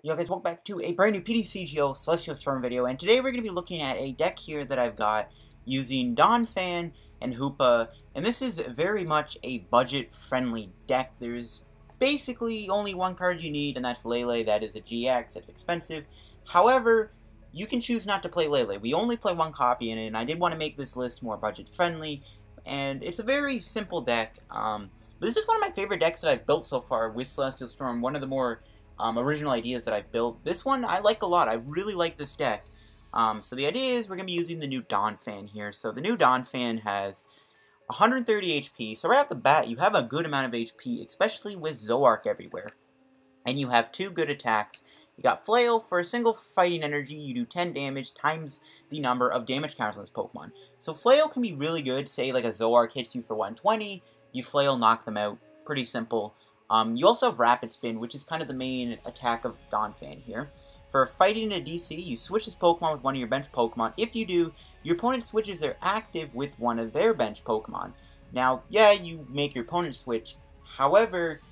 Yo guys, welcome back to a brand new PTCGO Celestial Storm video, and today we're going to be looking at a deck here that I've got using Donphan and Hoopa, and this is very much a budget-friendly deck. There's basically only one card you need, and that's Lele. That is a GX, it's expensive. However, you can choose not to play Lele. We only play one copy in it, and I did want to make this list more budget-friendly, and it's a very simple deck. But this is one of my favorite decks that I've built so far with Celestial Storm, one of the more original ideas that I've built. This one I like a lot. I really like this deck. So the idea is we're going to be using the new Donphan here. So the new Donphan has 130 HP. So right off the bat, you have a good amount of HP, especially with Zoroark everywhere. And you have two good attacks. You got Flail. For a single fighting energy, you do 10 damage times the number of damage counters on this Pokemon. So Flail can be really good. Say like a Zoroark hits you for 120, you Flail, knock them out. Pretty simple. You also have Rapid Spin, which is kind of the main attack of Donphan here. For fighting a DC, you switch this Pokemon with one of your bench Pokemon. If you do, your opponent switches their active with one of their bench Pokemon. Now, yeah, you make your opponent switch. However,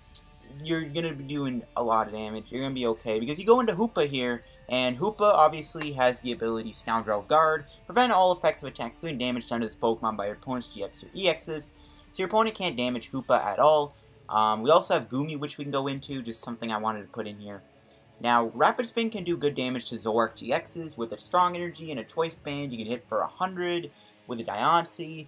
you're going to be doing a lot of damage. You're going to be okay, because you go into Hoopa here, and Hoopa obviously has the ability Scoundrel Guard. Prevent all effects of attacks doing damage done to this Pokemon by your opponent's GX or EXs. So your opponent can't damage Hoopa at all. We also have Goomy, which we can go into, just something I wanted to put in here. Now, Rapid Spin can do good damage to Zoroark GXs with a strong energy and a choice band. You can hit for 100 with a Diancie.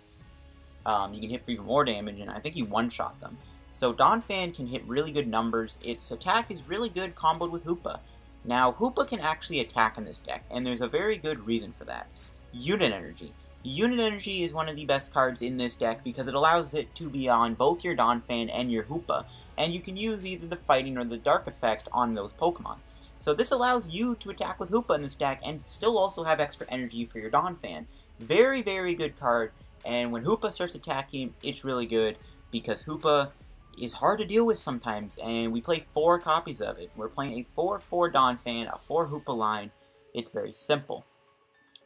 You can hit for even more damage, and I think you one-shot them. So Donphan can hit really good numbers. Its attack is really good comboed with Hoopa. Now, Hoopa can actually attack in this deck, and there's a very good reason for that. Unit Energy. Unit Energy is one of the best cards in this deck because it allows it to be on both your Donphan and your Hoopa, and you can use either the Fighting or the Dark effect on those Pokemon. So this allows you to attack with Hoopa in this deck and still also have extra energy for your Donphan. Very, very good card, and when Hoopa starts attacking, it's really good because Hoopa is hard to deal with sometimes, and we play 4 copies of it. We're playing a 4-4 Donphan, a 4 Hoopa line. It's very simple.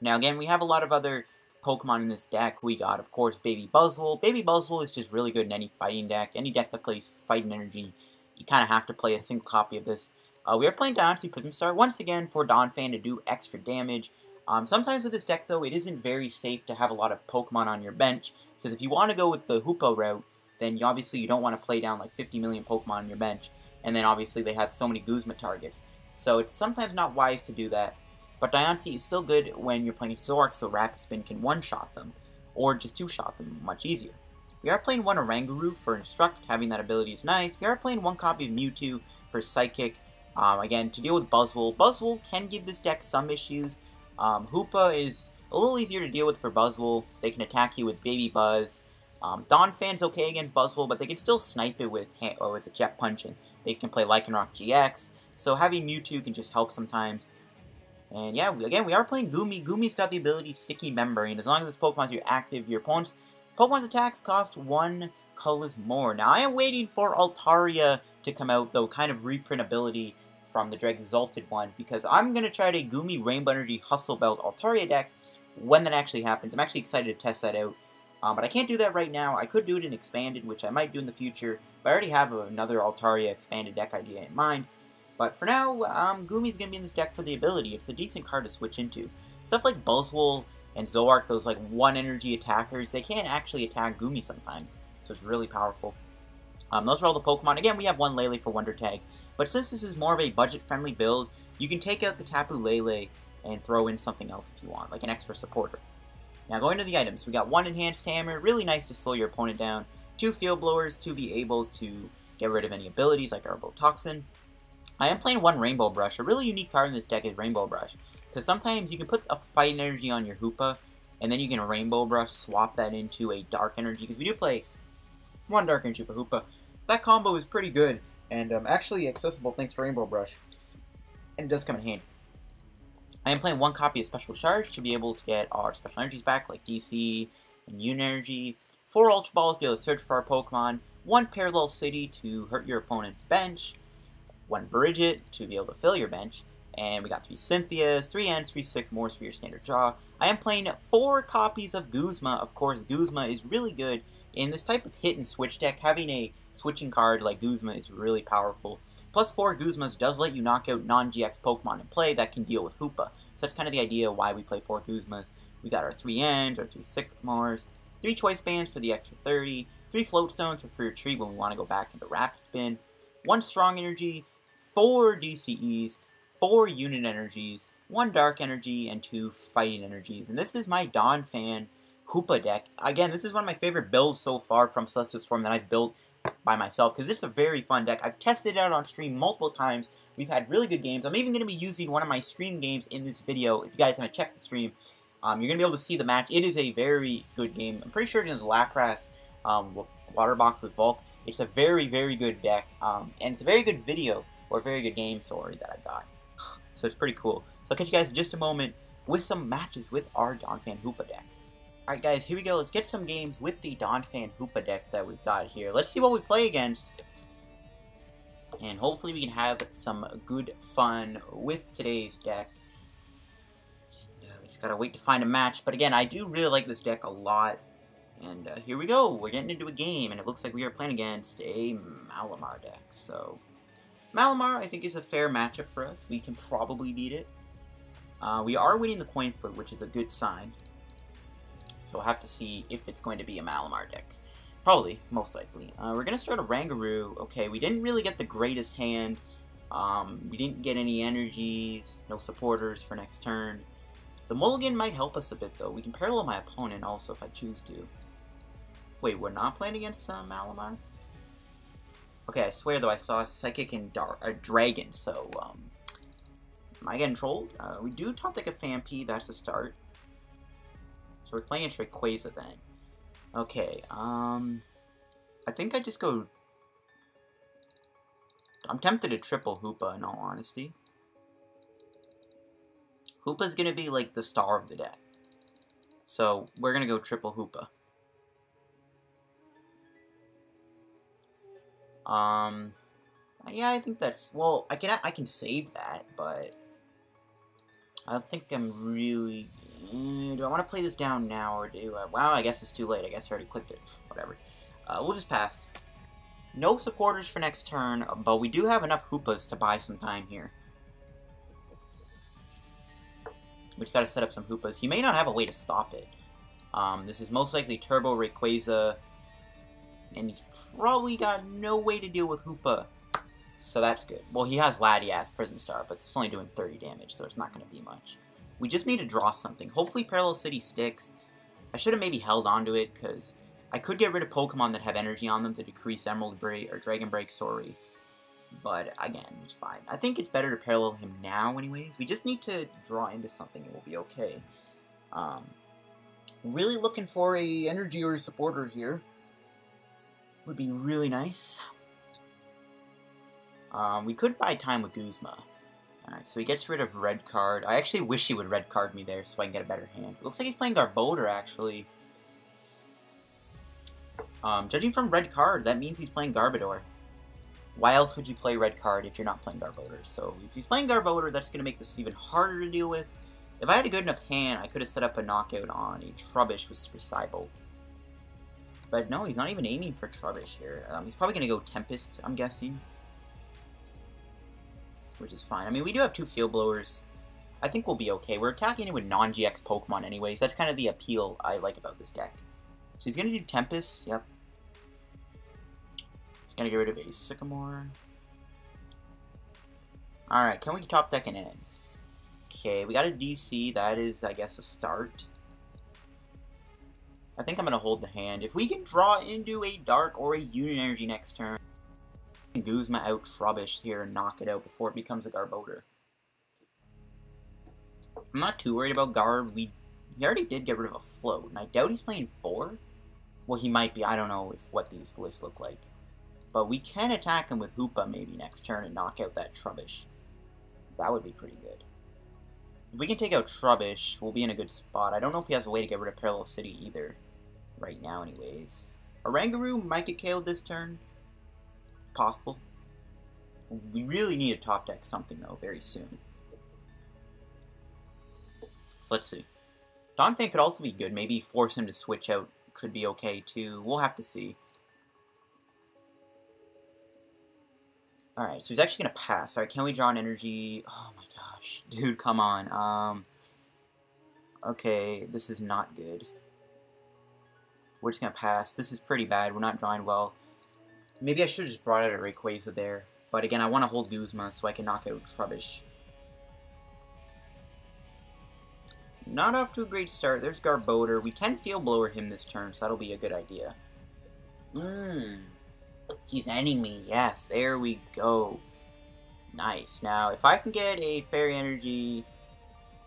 Now again, we have a lot of other Pokemon in this deck. We got, of course, Baby Buzzwole. Baby Buzzwole is just really good in any fighting deck. Any deck that plays fighting energy, you kind of have to play a single copy of this. We are playing Diancie Prism Star once again for Donphan to do extra damage. Sometimes with this deck, though, it isn't very safe to have a lot of Pokemon on your bench, because if you want to go with the Hoopa route, then obviously you don't want to play down like 50 million Pokemon on your bench, and then obviously they have so many Guzma targets. So it's sometimes not wise to do that. But Diancie is still good when you're playing Zoroark, so Rapid Spin can one-shot them, or just two-shot them much easier. We are playing one Oranguru for Instruct, having that ability is nice. We are playing one copy of Mewtwo for Psychic, again, to deal with Buzzwole. Buzzwole can give this deck some issues. Hoopa is a little easier to deal with for Buzzwole. They can attack you with Baby Buzz. Donphan's okay against Buzzwole, but they can still snipe it with a Jet Punch, and they can play Lycanroc GX, so having Mewtwo can just help sometimes. And yeah, again, we are playing Goomy. Goomy's got the ability Sticky Membrane. As long as this Pokemon's active, your opponent's attacks cost 1 colors more. Now, I am waiting for Altaria to come out, though, kind of reprint ability from the Dread Exalted one, because I'm going to try to Goomy Rainbow Energy Hustle Belt Altaria deck when that actually happens. I'm actually excited to test that out. But I can't do that right now. I could do it in Expanded, which I might do in the future, but I already have another Altaria Expanded deck idea in mind. But for now, Goomy's going to be in this deck for the ability. It's a decent card to switch into. Stuff like Buzzwole and Zoroark, those like 1-energy attackers, they can't actually attack Goomy sometimes. So it's really powerful. Those are all the Pokemon. Again, we have one Lele for Wonder Tag. But since this is more of a budget-friendly build, you can take out the Tapu Lele and throw in something else if you want, like an extra supporter. Now going to the items, we got 1 Enhanced Hammer, really nice to slow your opponent down. 2 Field Blowers to be able to get rid of any abilities like Arbotoxin. I am playing 1 Rainbow Brush. A really unique card in this deck is Rainbow Brush, because sometimes you can put a fighting energy on your Hoopa, and then you can Rainbow Brush, swap that into a dark energy, because we do play 1 dark energy for Hoopa. That combo is pretty good, and actually accessible thanks to Rainbow Brush, and it does come in handy. I am playing 1 copy of Special Charge to be able to get our special energies back, like DC and Unit Energy, 4 Ultra Balls to be able to search for our Pokemon, 1 Parallel City to hurt your opponent's bench, 1 Brigette to be able to fill your bench, and we got 3 Cynthias, 3 Ents, 3 Sycamores for your standard draw. I am playing 4 copies of Guzma. Of course, Guzma is really good In this type of hit and switch deck, having a switching card like Guzma is really powerful. Plus 4 Guzmas does let you knock out non-GX Pokemon in play that can deal with Hoopa. So that's kind of the idea why we play 4 Guzmas. We got our 3 Ends, our 3 Sycamores, 3 Choice Bands for the extra 30, 3 Float Stones for free retreat when we want to go back into Rapid Spin, 1 Strong Energy, 4 DCEs, 4 Unit Energies, 1 Dark Energy, and 2 Fighting Energies. And this is my Donphan Hoopa deck. Again, this is one of my favorite builds so far from Celestial Storm that I've built by myself, because it's a very fun deck. I've tested it out on stream multiple times. We've had really good games. I'm even going to be using one of my stream games in this video. If you guys haven't checked the stream, you're going to be able to see the match. It is a very good game. I'm pretty sure it is Lapras Water Box with Volk. It's a very, very good deck, and it's a very good video, or a very good game, sorry, that I got. So it's pretty cool. So I'll catch you guys in just a moment with some matches with our Donphan Hoopa deck. Alright guys, here we go. Let's get some games with the Donphan Hoopa deck that we've got here. Let's see what we play against. And hopefully we can have some good fun with today's deck. And, we just gotta wait to find a match. But again, I do really like this deck a lot. And here we go. We're getting into a game. And it looks like we are playing against a Malamar deck. So, Malamar I think is a fair matchup for us. We can probably beat it. We are winning the coin flip, which is a good sign. So we'll have to see if it's going to be a Malamar deck. Probably, most likely. We're going to start Oranguru. Okay, we didn't really get the greatest hand. We didn't get any energies, no supporters for next turn. The mulligan might help us a bit, though. We can parallel my opponent also if I choose to. Wait, we're not playing against Malamar? Okay, I swear, though, I saw Psychic and Dragon, so, am I getting trolled? We do top deck a Phanpy, that's the start. So we're playing against Rayquaza then. Okay, I think I just go... I'm tempted to triple Hoopa, in all honesty. Hoopa's gonna be, like, the star of the deck. So, we're gonna go triple Hoopa. Yeah, I think that's... Well, I can save that, but... I don't think I'm really... Do I want to play this down now, or do I... Wow, I guess it's too late. I guess I already clicked it. Whatever. We'll just pass. No supporters for next turn, but we do have enough Hoopas to buy some time here. We just gotta set up some Hoopas. He may not have a way to stop it. This is most likely Turbo Rayquaza, and he's probably got no way to deal with Hoopa. So that's good. Well, he has Latias, Prism Star, but it's only doing 30 damage, so it's not going to be much. We just need to draw something. Hopefully Parallel City sticks. I should have maybe held onto it, because I could get rid of Pokemon that have energy on them to decrease Emerald Break, or Dragon Break, sorry. But, again, it's fine. I think it's better to parallel him now, anyways. We just need to draw into something, and we'll be okay. Really looking for a energy or a supporter here. Would be really nice. We could buy time with Guzma. Alright, so he gets rid of red card. I actually wish he would red card me there so I can get a better hand. Looks like he's playing Garbodor, actually. Judging from red card, that means he's playing Garbodor. Why else would you play red card if you're not playing Garbodor? So, if he's playing Garbodor, that's going to make this even harder to deal with. If I had a good enough hand, I could have set up a knockout on a Trubbish with Psybolt. But no, he's not even aiming for Trubbish here. He's probably going to go Tempest, I'm guessing. Which is fine. I mean, we do have 2 Field Blowers. I think we'll be okay. We're attacking it with non-GX Pokemon anyways. That's kind of the appeal I like about this deck. So he's going to do Tempest. Yep. He's going to get rid of a Sycamore. Alright, can we top deck an N? Okay, we got a DC. That is, I guess, a start. I think I'm going to hold the hand. If we can draw into a Dark or a Unit Energy next turn, Guzma out Trubbish here and knock it out before it becomes a Garbodor. I'm not too worried about Garb. He already did get rid of a Float, and I doubt he's playing 4. Well, he might be. I don't know what these lists look like. But we can attack him with Hoopa maybe next turn and knock out that Trubbish. That would be pretty good. If we can take out Trubbish, we'll be in a good spot. I don't know if he has a way to get rid of Parallel City either. Right now, anyways. Oranguru might get KO'd this turn. Possible. We really need to top deck something though very soon. So let's see. Donphan could also be good. Maybe force him to switch out could be okay too. We'll have to see. Alright, so he's actually going to pass. Alright, can we draw an energy? Oh my gosh. Dude, come on. Okay, this is not good. We're just going to pass. This is pretty bad. We're not drawing well. Maybe I should have just brought out a Rayquaza there. But again, I want to hold Guzma so I can knock out Trubbish. Not off to a great start. There's Garbodor. We can Field Blower him this turn, so that'll be a good idea. He's ending me. Yes, there we go. Nice. Now, if I can get a Fairy Energy,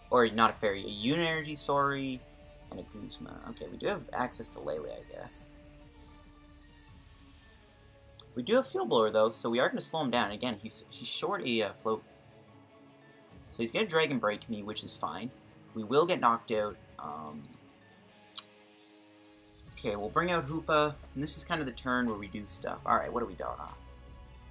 or not a Fairy, a Unit Energy, sorry, and a Guzma. Okay, we do have access to Lele, I guess. We do have Field Blower, though, so we are going to slow him down. Again, he's short a Float. So he's going to Dragon Break me, which is fine. We will get knocked out. Okay, we'll bring out Hoopa, and this is kind of the turn where we do stuff. Alright, what do we do?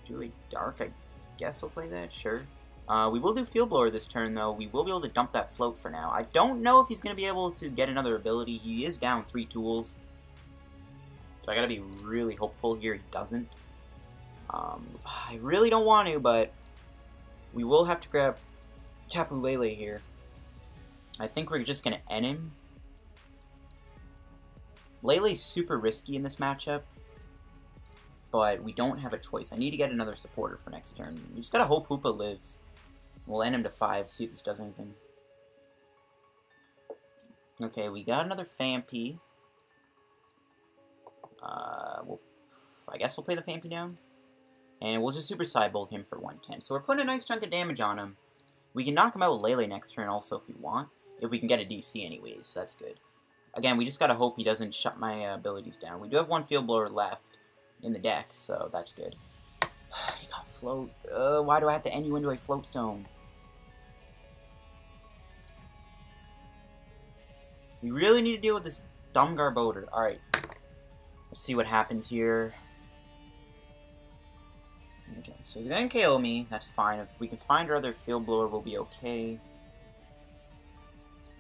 Do a Dark, I guess we'll play that, sure. We will do Field Blower this turn, though. We will be able to dump that Float for now. I don't know if he's going to be able to get another ability. He is down 3 tools. So I gotta be really hopeful here he doesn't. I really don't want to, but we will have to grab Tapu Lele here. I think we're just going to end him. Lele's super risky in this matchup, but we don't have a choice. I need to get another supporter for next turn. We just gotta hope Hoopa lives. We'll end him to 5, see if this does anything. Okay, we got another Phanpy. I guess we'll play the Phanpy down. And we'll just Super Cybolt him for 110. So we're putting a nice chunk of damage on him. We can knock him out with Lele next turn also if we want. If we can get a DC anyways, that's good. Again, we just gotta hope he doesn't shut my abilities down. We do have 1 Field Blower left in the deck, so that's good. You got Float. Why do I have to end you into a Float Stone? We really need to deal with this dumb Garbodor. Alright. Let's see what happens here. Okay, so he's gonna KO me. That's fine. If we can find our other Field Blower, we'll be okay.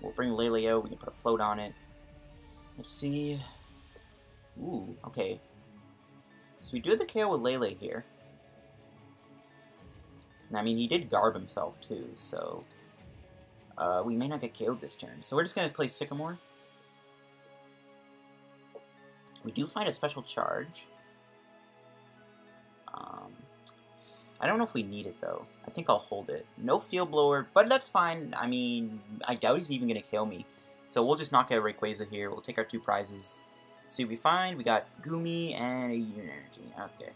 We'll bring Lele out. We can put a Float on it. Let's see. Ooh, okay. So we do the KO with Lele here. And, I mean, he did Garb himself too, so we may not get KO'd this turn. So we're just gonna play Sycamore. We do find a Special Charge. I don't know if we need it, though. I think I'll hold it. No Field Blower, but that's fine. I mean, I doubt he's even going to kill me. So we'll just knock out Rayquaza here. We'll take our 2 prizes. See what we find. We got Goomy and a Unit Energy. Okay.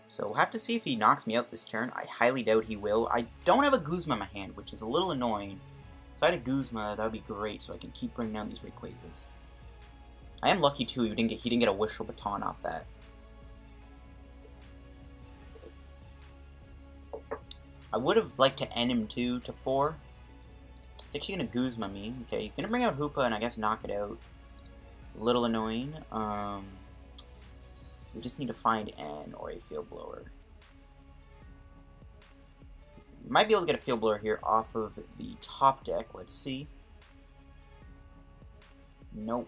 So we'll have to see if he knocks me out this turn. I highly doubt he will. I don't have a Guzma in my hand, which is a little annoying. If I had a Guzma, that would be great, so I can keep bringing down these Rayquazas. I am lucky, too, he didn't get a Wishful Baton off that. I would have liked to end him, too, to 4. He's actually going to Guzma me. Okay, he's going to bring out Hoopa and I guess knock it out. A little annoying. We just need to find N or a Field Blower. We might be able to get a Field Blower here off of the top deck. Let's see. Nope.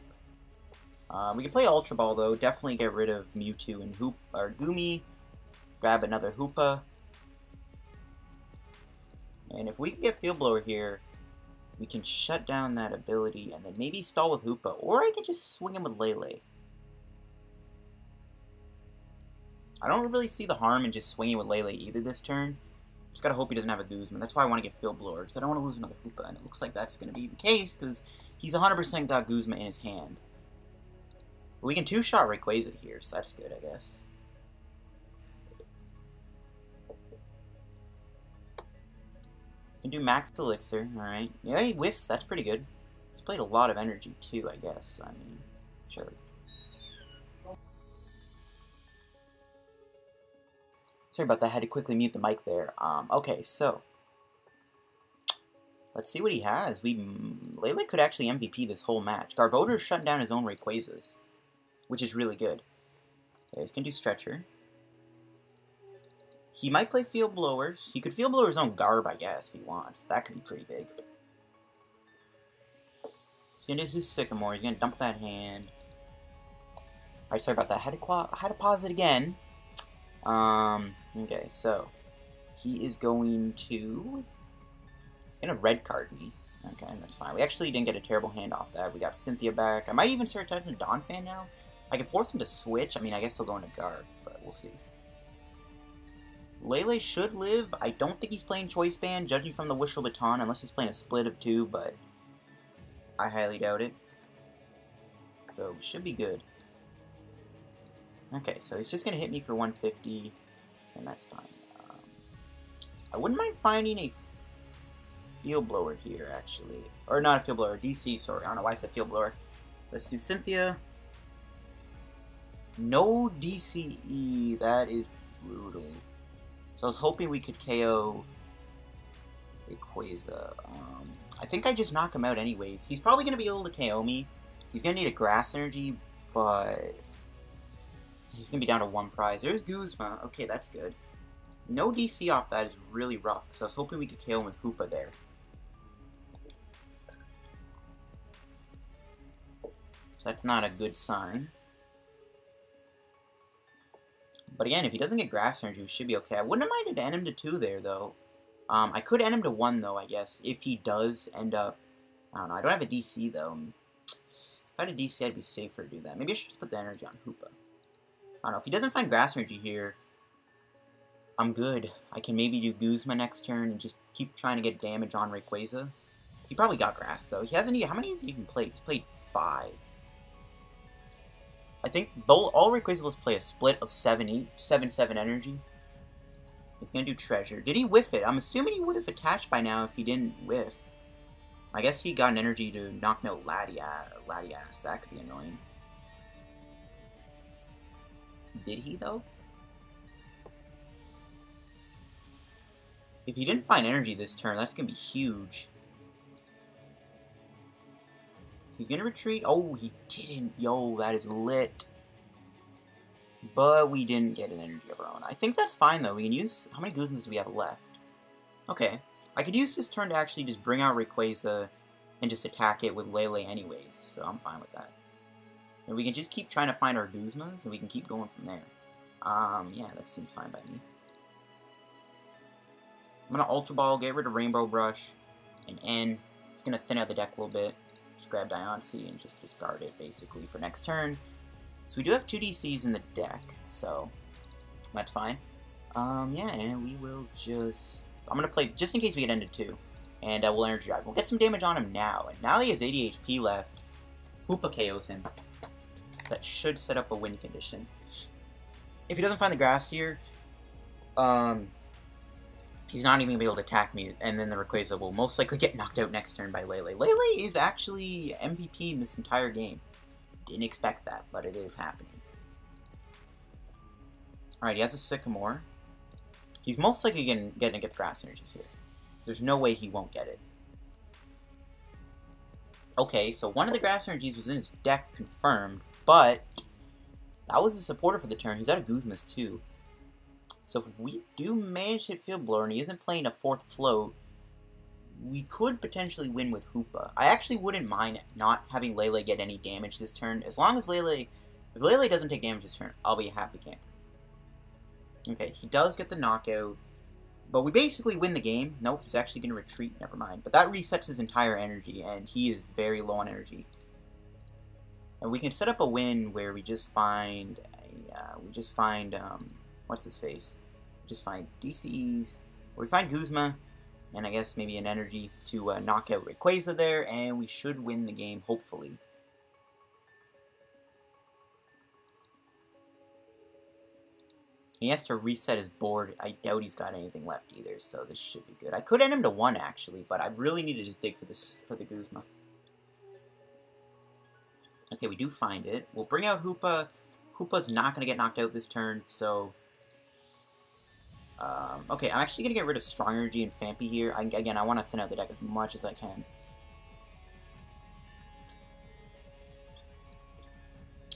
We can play Ultra Ball, though. Definitely get rid of Mewtwo and Goomy. Grab another Hoopa. And if we can get Field Blower here, we can shut down that ability and then maybe stall with Hoopa. Or I can just swing him with Lele. I don't really see the harm in just swinging with Lele either this turn. Just gotta hope he doesn't have a Guzman. That's why I want to get Field Blower, because I don't want to lose another Hoopa. And it looks like that's going to be the case, because he's 100% got Guzma in his hand. But we can 2-shot Rayquaza here, so that's good, I guess. Can do Max Elixir, alright. Yeah, he whiffs, that's pretty good. He's played a lot of energy too, I guess. I mean, sure. Sorry about that, I had to quickly mute the mic there. Okay, so. Let's see what he has. Lele could actually MVP this whole match. Garbodor's shutting down his own Rayquazas, which is really good. Okay, he's gonna do Stretcher. He might play Field Blowers. He could Field Blower his own Garb, I guess, if he wants. That could be pretty big. He's gonna do Sycamore. He's gonna dump that hand. Alright, sorry about that. I had to pause it again. Okay, so he is going to... He's gonna red card me. Okay, that's fine. We actually didn't get a terrible hand off that. We got Cynthia back. I might even start touching Donphan now. I can force him to switch. I mean, I guess he'll go into guard, but we'll see. Lele should live. I don't think he's playing Choice Band, judging from the Whistle Baton, unless he's playing a split of 2, but I highly doubt it. So, we should be good. Okay, so he's just going to hit me for 150, and that's fine. I wouldn't mind finding a Field Blower here, actually. Or not a Field Blower, DC, sorry. I don't know why I said Field Blower. Let's do Cynthia. No DCE, that is brutal. So I was hoping we could KO Rayquaza. I think I just knock him out anyways. He's probably going to be able to KO me. He's going to need a Grass Energy, but he's going to be down to 1 prize. There's Guzma. Okay, that's good. No DC off that is really rough, so I was hoping we could KO him with Hoopa there. So that's not a good sign. But again, if he doesn't get Grass Energy, we should be okay. I wouldn't have minded to end him to 2 there, though. I could end him to 1, though, I guess, if he does end up... I don't know, I don't have a DC, though. If I had a DC, I'd be safer to do that. Maybe I should just put the energy on Hoopa. I don't know, if he doesn't find Grass Energy here, I'm good. I can maybe do Guzma next turn and just keep trying to get damage on Rayquaza. He probably got Grass, though. He hasn't... How many has he even played? He's played 5. I think all Rayquazas play a split of 7-7 energy. He's going to do Treasure. Did he whiff it? I'm assuming he would have attached by now if he didn't whiff. I guess he got an energy to knock me out Latias. That could be annoying. Did he, though? If he didn't find energy this turn, that's going to be huge. He's going to retreat. Oh, he didn't. Yo, that is lit. But we didn't get an energy of our own. I think that's fine, though. We can use... How many Guzmas do we have left? Okay. I could use this turn to actually just bring out Rayquaza and just attack it with Lele anyways. So I'm fine with that. And we can just keep trying to find our Guzmas, and we can keep going from there. Yeah, that seems fine by me. I'm going to Ultra Ball, get rid of Rainbow Brush, and N. It's going to thin out the deck a little bit. Just grab Diancie and just discard it, basically, for next turn. So we do have 2 DCs in the deck, so that's fine. Yeah, and we will just... I'm going to play, just in case we get ended 2, and we'll Energy Drive. We'll get some damage on him now, and now he has 80 HP left. Hoopa KOs him. That should set up a win condition. If he doesn't find the grass here, he's not even going to be able to attack me, and then the Rayquaza will most likely get knocked out next turn by Lele. Lele is actually MVP in this entire game. Didn't expect that, but it is happening. Alright, he has a Sycamore. He's most likely going to get the Grass Energy here. There's no way he won't get it. Okay, so one of the Grass Energies was in his deck, confirmed, but that was a supporter for the turn. He's out of Guzmas too. So if we do manage to hit Field Blower and he isn't playing a 4th Float, we could potentially win with Hoopa. I actually wouldn't mind not having Lele get any damage this turn. As long as if Lele doesn't take damage this turn, I'll be a happy camper. Okay, he does get the knockout, but we basically win the game. Nope, he's actually going to retreat, never mind. But that resets his entire energy, and he is very low on energy. And we can set up a win where we just find, what's his face? We just find DCEs, or we find Guzma, and I guess maybe an energy to knock out Rayquaza there, and we should win the game, hopefully. He has to reset his board. I doubt he's got anything left either, so this should be good. I could end him to 1, actually, but I really need to just dig for the Guzma. Okay, we do find it. We'll bring out Hoopa. Hoopa's not going to get knocked out this turn, so... okay, I'm actually going to get rid of Strong Energy and Phanpy here. Again, I want to thin out the deck as much as I can.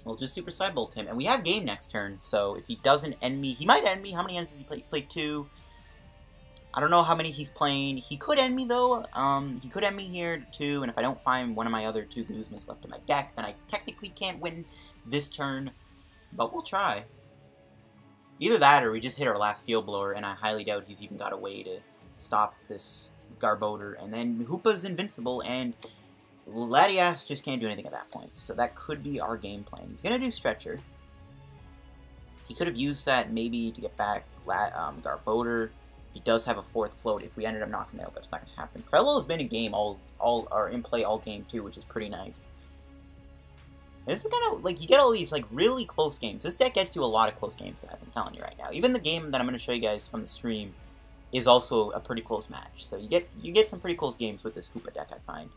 We'll just Super Side Bolt him. And we have game next turn, so if he doesn't end me... He might end me. How many ends has he played? He's played 2. I don't know how many he's playing. He could end me, though. He could end me here, too, and if I don't find one of my other 2 Guzmas left in my deck, then I technically can't win this turn, but we'll try. Either that, or we just hit our last Field Blower, and I highly doubt he's even got a way to stop this Garbodor, and then Hoopa's invincible, and Latias just can't do anything at that point, so that could be our game plan. He's going to do Stretcher. He could have used that maybe to get back Garbodor. He does have a 4th float if we ended up knocking it out, but it's not going to happen. Parallel has been in game or in play all game too, which is pretty nice. This is kind of, like, you get all these, like, really close games. This deck gets you a lot of close games, guys, I'm telling you right now. Even the game that I'm going to show you guys from the stream is also a pretty close match. So you get some pretty close games with this Hoopa deck, I find.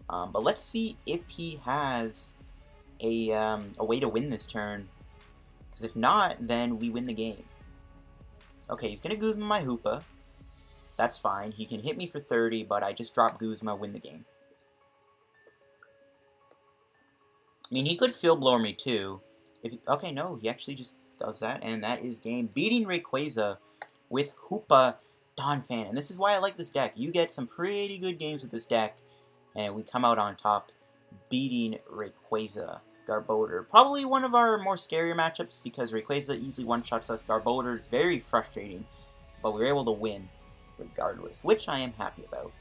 But let's see if he has a way to win this turn. Because if not, then we win the game. Okay, he's going to Guzma my Hoopa. That's fine. He can hit me for 30, but I just drop Guzma, win the game. I mean, he could Field Blower me too. Okay, no, he actually just does that, and that is game. Beating Rayquaza with Hoopa Donphan. And this is why I like this deck. You get some pretty good games with this deck, and we come out on top beating Rayquaza. Garbodor. Probably one of our more scarier matchups because Rayquaza easily one-shots us. Garbodor is very frustrating, but we were able to win regardless, which I am happy about.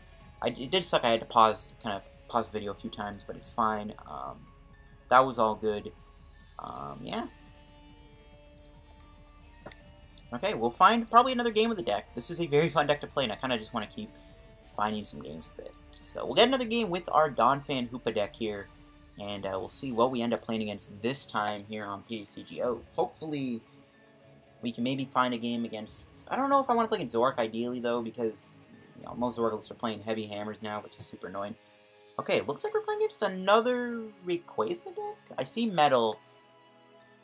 It did suck I had to pause the video a few times, but it's fine. That was all good. Yeah. Okay, we'll find probably another game with the deck. This is a very fun deck to play, and I kind of just want to keep finding some games with it. So we'll get another game with our Donphan Hoopa deck here. And we'll see what we end up playing against this time here on PTCGO. Hopefully, we can maybe find a game against... I don't know if I want to play against Zoroark ideally, though, because most Zoroarks are playing heavy hammers now, which is super annoying. Okay, it looks like we're playing against another Rayquaza deck. I see Metal.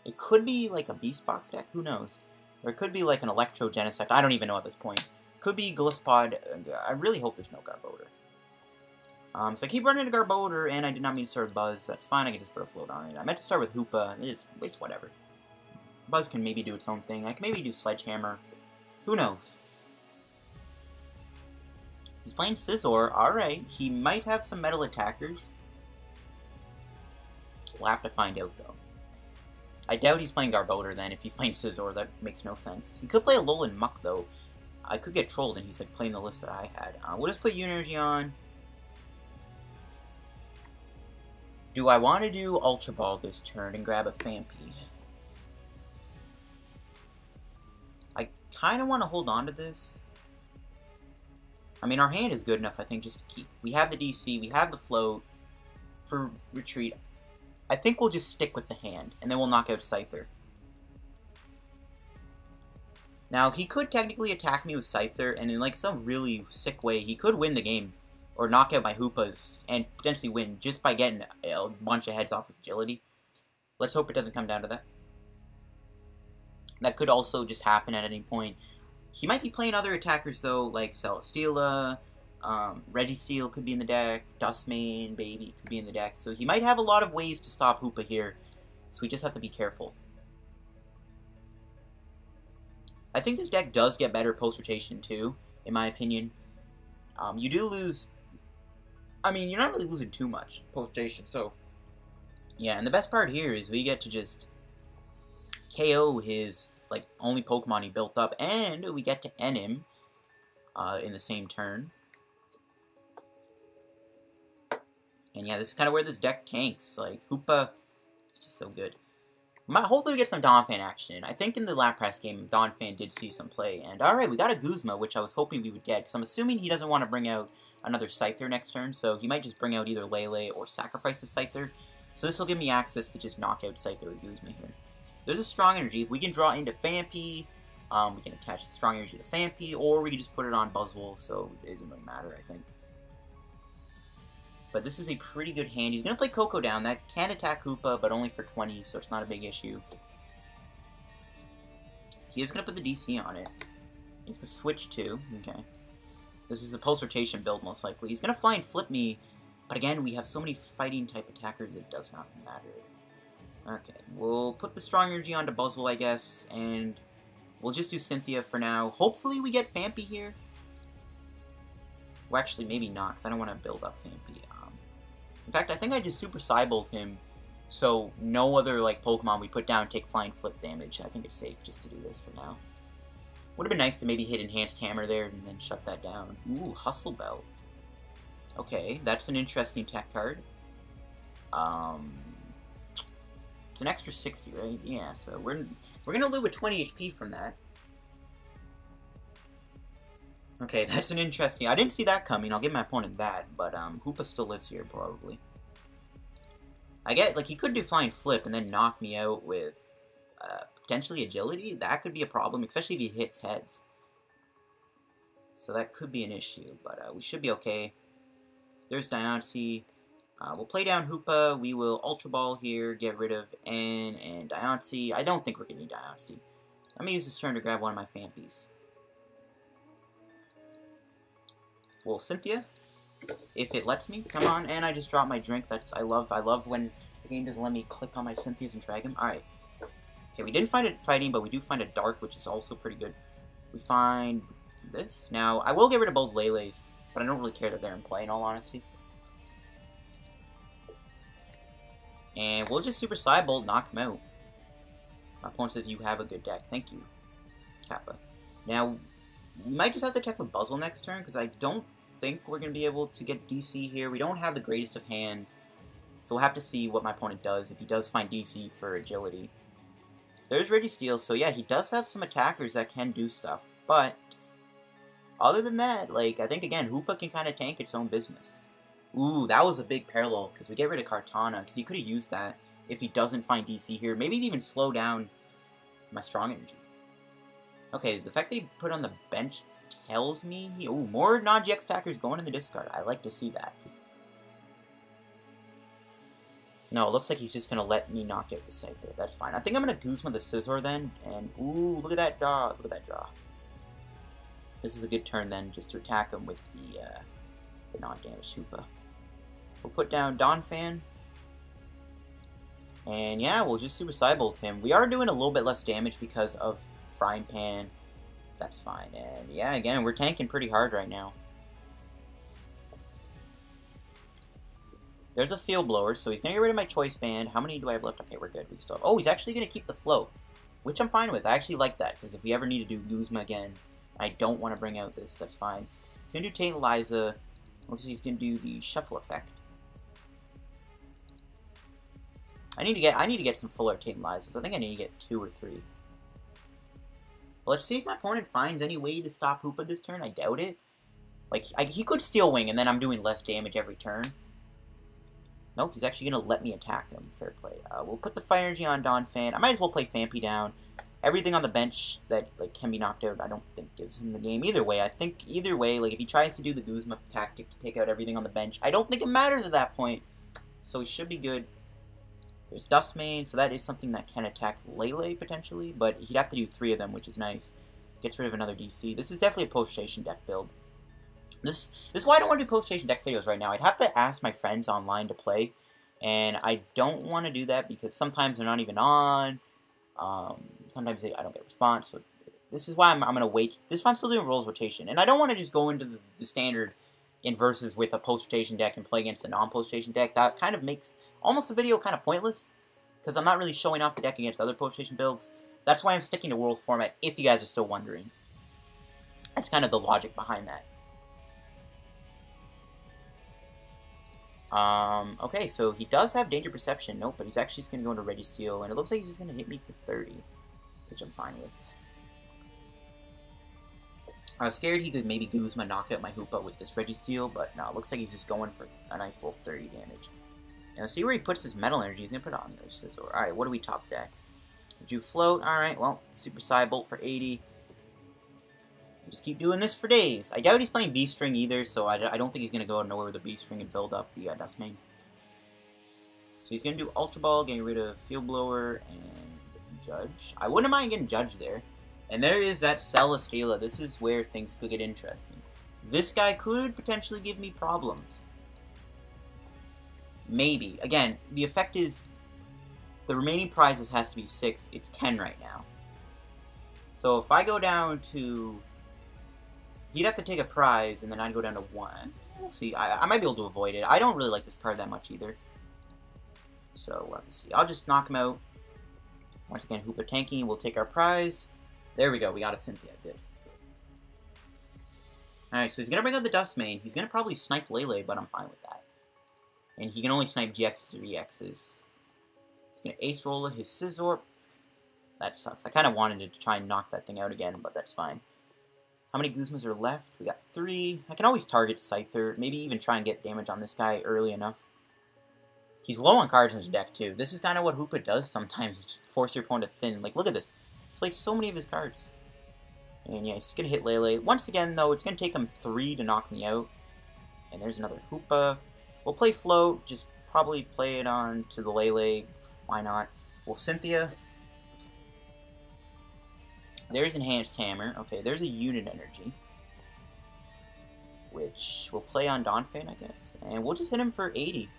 It could be like a Beast Box deck, who knows? Or it could be like an Electro Genesect. I don't even know at this point. Could be Gliscod. I really hope there's no Garbodor. So I keep running into Garbodor, and I did not mean to start with Buzz. That's fine, I can just put a float on it. I meant to start with Hoopa, it's whatever. Buzz can maybe do its own thing. I can maybe do Sledgehammer. Who knows? He's playing Scizor, alright. He might have some metal attackers. We'll have to find out, though. I doubt he's playing Garbodor, then. If he's playing Scizor, that makes no sense. He could play Alolan Muck, though. I could get trolled, and he's like playing the list that I had. We'll just put Energy on. Do I want to do Ultra Ball this turn and grab a Phanpy? I kind of want to hold on to this. I mean, our hand is good enough, I think, just to keep. We have the DC, we have the float for retreat. I think we'll just stick with the hand, and then we'll knock out Scyther. Now, he could technically attack me with Scyther, and in like some really sick way, he could win the game. Or knock out my Hoopas, and potentially win, just by getting a bunch of heads off of agility. Let's hope it doesn't come down to that. That could also just happen at any point. He might be playing other attackers, though, like Celesteela, Registeel could be in the deck, Dustmane, Baby could be in the deck. So he might have a lot of ways to stop Hoopa here, so we just have to be careful. I think this deck does get better post-rotation, too, in my opinion. You do lose... I mean, you're not really losing too much post-rotation, so... Yeah, and the best part here is we get to just KO his, like, only Pokemon he built up, and we get to end him in the same turn. And yeah, this is kind of where this deck tanks. Like, Hoopa is just so good. Hopefully we get some Donphan action. I think in the Lapras game, Donphan did see some play. And alright, we got a Guzma, which I was hoping we would get. Because I'm assuming he doesn't want to bring out another Scyther next turn. So he might just bring out either Lele or sacrifice the Scyther. So this will give me access to just knock out Scyther with Guzma here. There's a strong energy. If we can draw into Phanpy, we can attach the strong energy to Phanpy. Or we can just put it on Buzzwole. So it doesn't really matter, I think. But this is a pretty good hand. He's going to play Coco down. That can attack Hoopa, but only for 20, so it's not a big issue. He is going to put the DC on it. He's going to switch to. Okay. This is a post-rotation build, most likely. He's going to fly and flip me, but again, we have so many fighting-type attackers, it does not matter. Okay, we'll put the strong energy onto Buzzwole, I guess, and we'll just do Cynthia for now. Hopefully we get Phanpy here. Well, actually, maybe not, because I don't want to build up Phanpy. In fact, I think I just Super Cybolt him, so no other, like, Pokemon we put down take Flying Flip damage. I think it's safe just to do this for now. Would have been nice to maybe hit Enhanced Hammer there and then shut that down. Ooh, Hustle Belt. Okay, that's an interesting tech card. It's an extra 60, right? Yeah, so we're gonna lose with 20 HP from that. Okay, that's an interesting... I didn't see that coming. I'll give my opponent that, but Hoopa still lives here, probably. I get, like, he could do Flying Flip and then knock me out with potentially Agility. That could be a problem, especially if he hits heads. So that could be an issue, but we should be okay. There's Diancie. We'll play down Hoopa. We will Ultra Ball here, get rid of N and Diancie. I don't think we're going to need Diancie. Let me use this turn to grab one of my Phanpys. Well, Cynthia, if it lets me, come on, and I just dropped my drink. I love when the game doesn't let me click on my Cynthias and drag them. Alright. Okay, we didn't find it fighting, but we do find a Dark, which is also pretty good. We find this. Now, I will get rid of both Lele's, but I don't really care that they're in play, in all honesty. And we'll just Super Cybolt, knock him out. My opponent says you have a good deck. Thank you, Kappa. Now, we might just have to attack with Buzzwole next turn, because I don't think we're going to be able to get DC here. We don't have the greatest of hands, so we'll have to see what my opponent does if he does find DC for Agility. There's Registeel, so yeah, he does have some attackers that can do stuff, but other than that, like, I think, again, Hoopa can kind of tank its own business. Ooh, that was a big parallel, because we get rid of Kartana, because he could have used that if he doesn't find DC here. Maybe even slow down my Strong Energy. Okay, the fact that he put on the bench tells me... Ooh, more non-GX attackers going in the discard. I like to see that. No, it looks like he's just going to let me knock out the Scyther. That's fine. I think I'm going to Guzma the Scizor then. And, ooh, look at that draw. Look at that draw. This is a good turn then, just to attack him with the non-damage Hoopa. We'll put down Donphan. And yeah, we'll just Super Cybolt him. We are doing a little bit less damage because of Frying Pan. That's fine. And yeah, again, we're tanking pretty hard right now. There's a Field Blower, so he's going to get rid of my Choice Band. How many do I have left? Okay, we're good. We still have... Oh, he's actually going to keep the Float, which I'm fine with. I actually like that, because if we ever need to do Guzma again, I don't want to bring out this. That's fine. He's going to do Tantaliza. Looks like he's going to do the Shuffle effect. I need to get some fuller Tantalizers. I think I need to get 2 or 3. But let's see if my opponent finds any way to stop Hoopa this turn. I doubt it. Like, he could Steel Wing, and then I'm doing less damage every turn. Nope, he's actually going to let me attack him. Fair play. We'll put the Fire Energy on Donphan. I might as well play Phanpy down. Everything on the bench that like can be knocked out, I don't think gives him the game. Either way, I think either way, like if he tries to do the Guzma tactic to take out everything on the bench, I don't think it matters at that point. So he should be good. There's Dustmane, so that is something that can attack Lele potentially, but he'd have to do 3 of them, which is nice. Gets rid of another DC. This is definitely a post-station deck build. This is why I don't want to do post-station deck videos right now. I'd have to ask my friends online to play, and I don't want to do that because sometimes they're not even on. Sometimes I don't get a response, so this is why I'm going to wait. This is why I'm still doing Rules Rotation, and I don't want to just go into the standard in versus with a post-rotation deck and play against a non-post-rotation deck. That kind of makes almost the video kind of pointless, because I'm not really showing off the deck against other post-rotation builds. That's why I'm sticking to Worlds format, if you guys are still wondering. That's kind of the logic behind that. Okay, so he does have Danger Perception. Nope, but he's actually just going to go into Registeel, and it looks like he's just going to hit me for 30, which I'm fine with. I was scared he could maybe Guzma knock out my Hoopa with this Registeel, but no, it looks like he's just going for a nice little 30 damage. Now, see where he puts his Metal Energy. He's going to put it on the other Scizor. Alright, what do we top deck? Would you Float? Alright, well, Super Cybolt for 80. Just keep doing this for days. I doubt he's playing B-String either, so I don't think he's going to go nowhere with the B-String and build up the Dustmane. So he's going to do Ultra Ball, getting rid of Field Blower and Judge. I wouldn't mind getting Judge there. And there is that Celesteela. This is where things could get interesting. This guy could potentially give me problems. Maybe. Again, the effect is the remaining prizes has to be 6. It's 10 right now. So if I go down to... He'd have to take a prize, and then I'd go down to 1. We'll see. I might be able to avoid it. I don't really like this card that much either. So, let's see. I'll just knock him out. Once again, Hoopa tanking. We'll take our prize. There we go. We got a Cynthia. Good. Alright, so he's going to bring out the Dust Main. He's going to probably snipe Lele, but I'm fine with that. And he can only snipe GXs or EXs. He's going to Ace Roller his Scizor. That sucks. I kind of wanted to try and knock that thing out again, but that's fine. How many Guzmas are left? We got 3. I can always target Scyther. Maybe even try and get damage on this guy early enough. He's low on cards in his deck, too. This is kind of what Hoopa does sometimes. Force your opponent to thin. Like, look at this. He's played so many of his cards. And yeah, he's just going to hit Lele. Once again, though, it's going to take him 3 to knock me out. And there's another Hoopa. We'll play Float. Just probably play it on to the Lele. Why not? Well, Cynthia. There's Enhanced Hammer. Okay, there's a Unit Energy. Which we'll play on Donphan, I guess. And we'll just hit him for 80.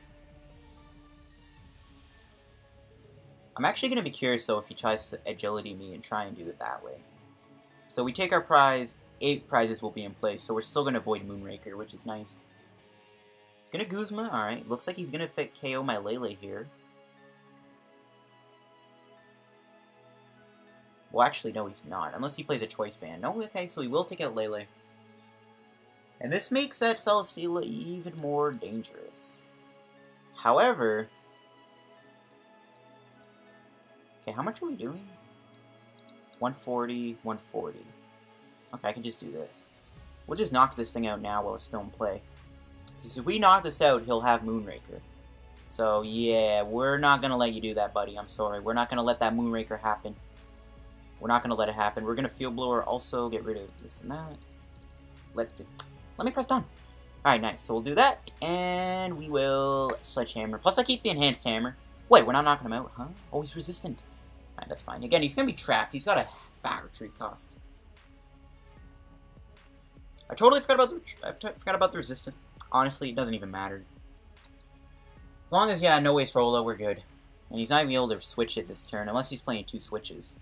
I'm actually going to be curious, though, if he tries to Agility me and try and do it that way. So we take our prize. 8 prizes will be in place. So we're still going to avoid Moonraker, which is nice. He's going to Guzma. Alright. Looks like he's going to fit KO my Lele here. Well, actually, no, he's not. Unless he plays a Choice Band. No, okay, so he will take out Lele. And this makes that Celesteela even more dangerous. However... Okay, how much are we doing? 140, 140. Okay, I can just do this. We'll just knock this thing out now while it's still in play. Because if we knock this out, he'll have Moonraker. So, yeah, we're not going to let you do that, buddy. I'm sorry. We're not going to let that Moonraker happen. We're not going to let it happen. We're going to Field Blower also, get rid of this and that. Let me press done. Alright, nice. So we'll do that, and we will Sledgehammer. Plus, I keep the Enhanced Hammer. Wait, we're not knocking him out, huh? Oh, he's resistant. Alright, that's fine. Again, he's going to be trapped. He's got a fat retreat cost. I totally forgot about the resistance. Honestly, it doesn't even matter. As long as, yeah, no waste roller, we're good. And he's not even able to switch it this turn, unless he's playing 2 switches.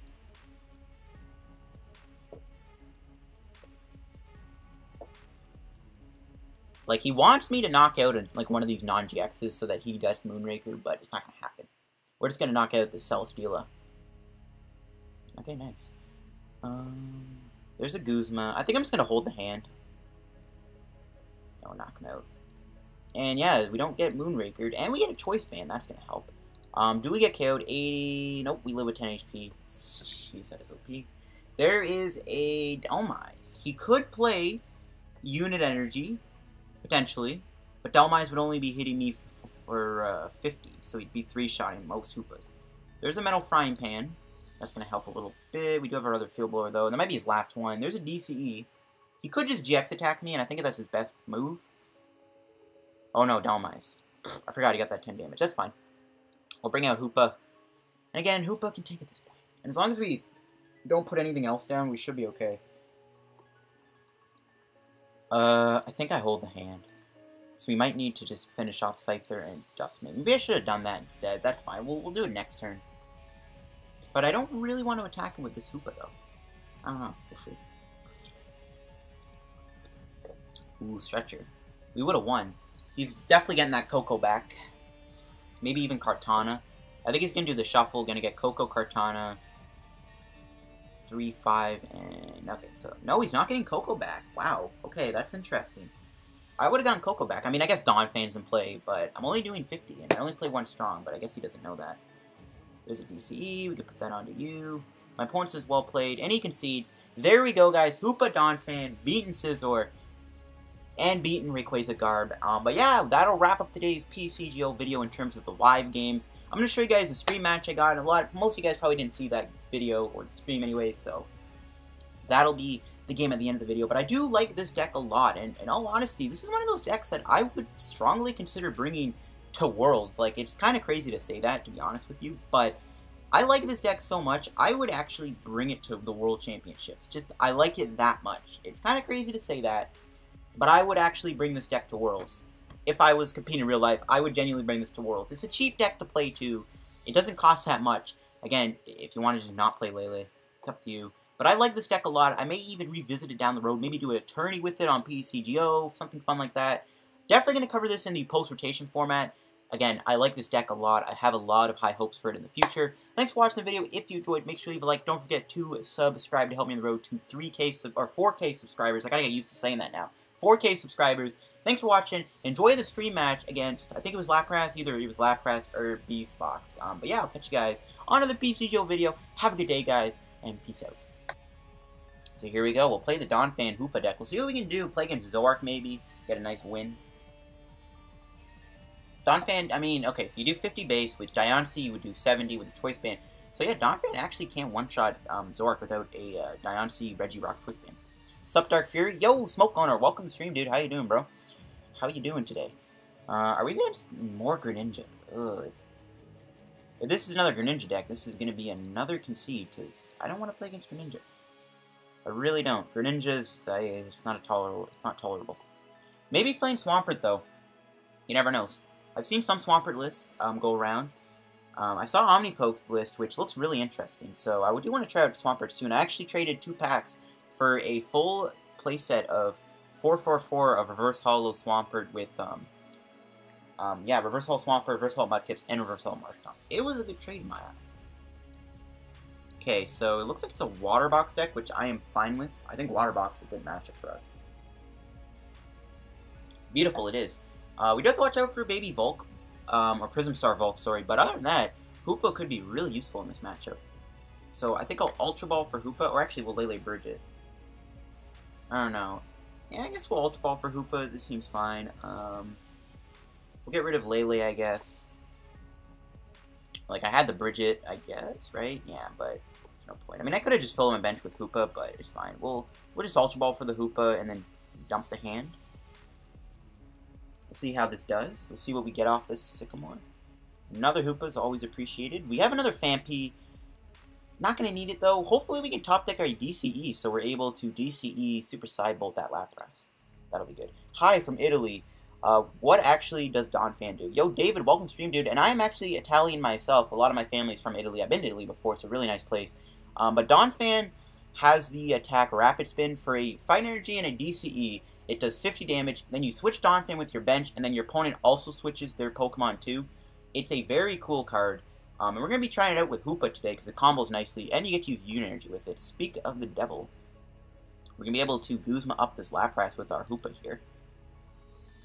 Like, he wants me to knock out like one of these non-GXs so that he gets Moonraker, but it's not going to happen. We're just going to knock out the Celesteela. Okay, nice. There's a Guzma. I think I'm just going to hold the hand. No, knock him out. And yeah, we don't get Moonrakered, and we get a Choice Band. That's going to help. Do we get KO'd? 80. Nope, we live with 10 HP. Jeez, that is OP. There is a Delmise. He could play Unit Energy. Potentially, but Delmise would only be hitting me for 50, so he'd be 3-shotting most Hoopas. There's a Metal Frying Pan. That's going to help a little bit. We do have our other Field Blower, though. That might be his last one. There's a DCE. He could just GX attack me, and I think that's his best move. Oh, no, Delmise. I forgot he got that 10 damage. That's fine. We'll bring out Hoopa. And again, Hoopa can take at this point. And as long as we don't put anything else down, we should be okay. I think I hold the hand. So we might need to just finish off Scyther and Dustman. Maybe I should have done that instead. That's fine. We'll do it next turn. But I don't really want to attack him with this Hoopa, though. I don't know. We'll see. Ooh, Stretcher. We would have won. He's definitely getting that Coco back. Maybe even Kartana. I think he's going to do the shuffle. Going to get Coco, Kartana. 3, 5, and... Okay, so... No, he's not getting Coco back. Wow. Okay, that's interesting. I would have gotten Coco back. I mean, I guess Donphan's in play, but I'm only doing 50, and I only play 1 strong, but I guess he doesn't know that. There's a DCE. We can put that onto you. My opponent says well played, and he concedes. There we go, guys. Hoopa Donphan, beaten Scizor, and beaten Rayquaza Garb. But yeah, that'll wrap up today's PTCGO video in terms of the live games. I'm going to show you guys the stream match I got. Most of you guys probably didn't see that video or the stream anyway, so that'll be the game at the end of the video. But I do like this deck a lot, and in all honesty, this is one of those decks that I would strongly consider bringing to Worlds. Like, it's kind of crazy to say that, to be honest with you, but I like this deck so much, I would actually bring it to the World Championships. Just, I like it that much. It's kind of crazy to say that, but I would actually bring this deck to Worlds. If I was competing in real life, I would genuinely bring this to Worlds. It's a cheap deck to play too. It doesn't cost that much. Again, if you want to just not play Lele, it's up to you. But I like this deck a lot. I may even revisit it down the road, maybe do a tourney with it on PTCGO, something fun like that. Definitely going to cover this in the post-rotation format. Again, I like this deck a lot. I have a lot of high hopes for it in the future. Thanks for watching the video. If you enjoyed, make sure you leave a like. Don't forget to subscribe to help me on the road to 4K subscribers. I gotta get used to saying that now. 4K subscribers. Thanks for watching. Enjoy the stream match against, I think it was Lapras. Either it was Lapras or Beastbox. But yeah, I'll catch you guys on another PTCGO video. Have a good day, guys, and peace out. So here we go. We'll play the Donphan Hoopa deck. We'll see what we can do. Play against Zoroark, maybe. Get a nice win. Donphan, I mean, okay, so you do 50 base. With Diancie, you would do 70 with a Choice Band. So yeah, Donphan actually can't one-shot Zoroark without a Diancie Regirock Choice Band. Sup, Dark Fury? Yo, Smoke Owner, welcome to the stream, dude. How you doing, bro? How you doing today? Are we against more Greninja? Ugh. If this is another Greninja deck, this is going to be another concede, because I don't want to play against Greninja. I really don't. Greninja's, it's not tolerable. Maybe he's playing Swampert, though. You never know. I've seen some Swampert lists go around. I saw Omnipoke's list, which looks really interesting, so I do want to try out Swampert soon. I actually traded 2 packs for a full playset of 444 of Reverse Hollow Swampert with, yeah, Reverse Hollow Swampert, Reverse Hollow Mudkips, and Reverse Hollow Marshtomp. It was a good trade in my eyes. Okay, so it looks like it's a Water Box deck, which I am fine with. I think Water Box is a good matchup for us. Beautiful it is. We do have to watch out for Baby Volk, or Prism Star Volk, sorry, but other than that, Hoopa could be really useful in this matchup. So I think I'll Ultra Ball for Hoopa, or actually we'll Lele Brigette. I don't know. Yeah, I guess we'll Ultra Ball for Hoopa, this seems fine. We'll get rid of Lele, I guess. Like, I had the Brigette, I guess, right? Yeah, but there's no point. I mean, I could have just filled my bench with Hoopa, but it's fine. We'll just Ultra Ball for the Hoopa and then dump the hand. We'll see how this does. We'll see what we get off this Sycamore. Another Hoopa is always appreciated. We have another Phanpy. Not going to need it, though. Hopefully we can top deck our DCE, so we're able to DCE Super Side Bolt that Lapras. That'll be good. Hi from Italy. What actually does Donphan do? Yo, David, welcome to stream, dude. And I am actually Italian myself. A lot of my family's from Italy. I've been to Italy before. It's a really nice place. But Donphan has the attack Rapid Spin for a Fight Energy and a DCE. It does 50 damage. Then you switch Donphan with your bench, and then your opponent also switches their Pokemon too. It's a very cool card. And we're going to be trying it out with Hoopa today because it combos nicely, and you get to use Unit Energy with it. Speak of the devil. We're going to be able to Guzma up this Lapras with our Hoopa here.